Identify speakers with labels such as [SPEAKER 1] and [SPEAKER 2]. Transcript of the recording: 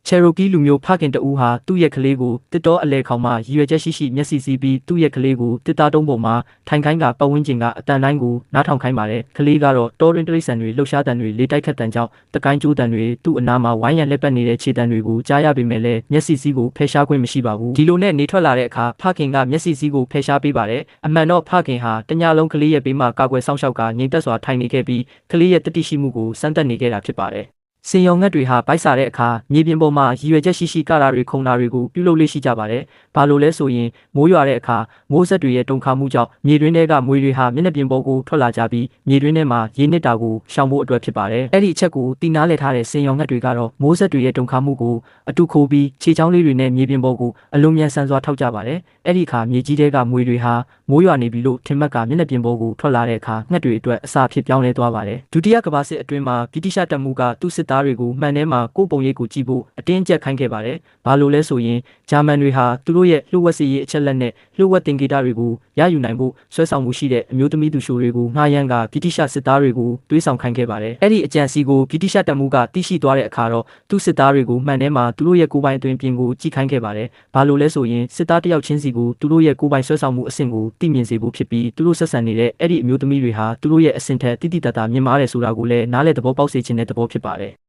[SPEAKER 1] Cherokee လူမျိုးဖခင်တဦးဟာသူ့ရဲ့ကလေးကိုတစ်တော်အလဲခေါင်မှရည်ရွယ်ချက်ရှိမျက်စိစည်းပြီးသူ့ရဲ့ကလေးကိုတစ်သားတုံးပေါ်မှာထိုင်ခိုင်းကပတ်ဝန်းကျင်ကအတန်တိုင်းကိုနားထောင်ခိုင်းပါတယ်ကလေးကတော့တောရင်းတရိတ်ဆန်တွေလှုပ်ရှားတန်တွေလေတိုက်ခတ်တန်ကြောင့်တကိုင်းကျိုးတန်တွေသူ့အနားမှာဝိုင်းရံလက်ပတ်နေတဲ့ခြေတံတွေကိုကြားရပေမဲ့လည်းမျက်စိစည်းကိုဖယ်ရှားခွင့်မရှိပါဘူးဒီလိုနဲ့နေထွက်လာတဲ့အခါဖခင်ကမျက်စိစည်းကိုဖယ်ရှားပေးပါတယ်အမှန်တော့ဖခင်ဟာတညလုံးကလေးရဲ့ဘေးမှာကာကွယ်ဆောင်ရှောက်ကငြိမ်သက်စွာထိုင်နေခဲ့ပြီးကလေးရဲ့တတိရှိမှုကိုစမ်းသပ်နေခဲ့တာဖြစ်ပါတယ်စင်ရောင်ငှက်တွေဟာဗိုက်စားတဲ့အခါမြေပြင်ပေါ်မှာရည်ရွယ်ချက်ရှိကတာတွေခုံတာတွေကိုပြုလုပ်လေးရှိကြပါတယ်။ဘာလို့လဲဆိုရင်မိုးရွာတဲ့အခါမိုးဆက်တွေရဲ့တုန်ခါမှုကြောင့်မြေတွင်းထဲကမွေတွေဟာမျက်နှာပြင်ပေါ်ကိုထွက်လာကြပြီးမြေတွင်းထဲမှာရေနစ်တာကိုရှောင်ဖို့အတွက်ဖြစ်ပါတယ်။အဲ့ဒီအချက်ကိုတီးနားလည်ထားတဲ့စင်ရောင်ငှက်တွေကတော့မိုးဆက်တွေရဲ့တုန်ခါမှုကိုအတူခိုးပြီးခြေချောင်းလေးတွေနဲ့မြေပြင်ပေါ်ကိုအလွန်မြန်ဆန်စွာထောက်ကြပါတယ်။အဲ့ဒီအခါမြေကြီးထဲကမွေတွေဟာမိုးရွာနေပြီလို့ထင်မှတ်ကမျက်နှာပြင်ပေါ်ကိုထွက်လာတဲ့အခါငှက်တွေအတွက်အစာဖြစ်ပြောင်းလဲသွားပါတယ်။ဒုတိယကမ္ဘာစစ်အတွင်းမှာဗြိတိရှတပ်မှုကသူ့စစ်သားတွေကိုမှန်ထဲမှာကိုပုံရိပ်ကိုကြည့်ဖို့အတင်းအကျပ်ခိုင်းခဲ့ပါတယ်။ဘာလို့လဲဆိုရင်ဂျာမန်တွေဟာသူတို့ရဲ့လှုပ်ဝက်စစ်ရေးအချက်လက်နဲ့လှုပ်ဝက်တင်ကေတာတွေကိုရယူနိုင်ဖို့ဆွဲဆောင်မှုရှိတဲ့အမျိုးသမီးသူရှိုတွေကိုငှားရမ်းကဗြိတိရှစစ်သားတွေကိုတွေးဆောင်ခိုင်းခဲ့ပါတယ်။အဲ့ဒီအကြံစီကိုဗြိတိရှတပ်မှုကသိရှိသွားတဲ့အခါတော့သူ့စစ်သားတွေကိုမှန်ထဲမှာသူတို့ရဲ့ကိုယ်ပိုင်အတွင်ပြင်ကိုကြည့်ခိုင်းခဲ့ပါတယ်။ဘာလို့လဲဆိုရင်စစ်သားတယောက်ချင်းစီကိုသူတို့ရဲ့ကိုယ်ပိုင်ဆွဲဆောင်မှုအဆင့်ကိုသိမြင်စေဖို့ဖြစ်ပြီးသူတို့ဆက်ဆံနေတဲ့အဲ့ဒီအမျိုးသမီးတွေဟာသူတို့ရဲ့အဆင့်ထက်တိတိတတ်တာမြင်မာတယ်ဆိုတာကိုလည်းနားလည်သဘောပေါက်စေခြင်းတဲ့သဘောဖြစ်ပါတယ်။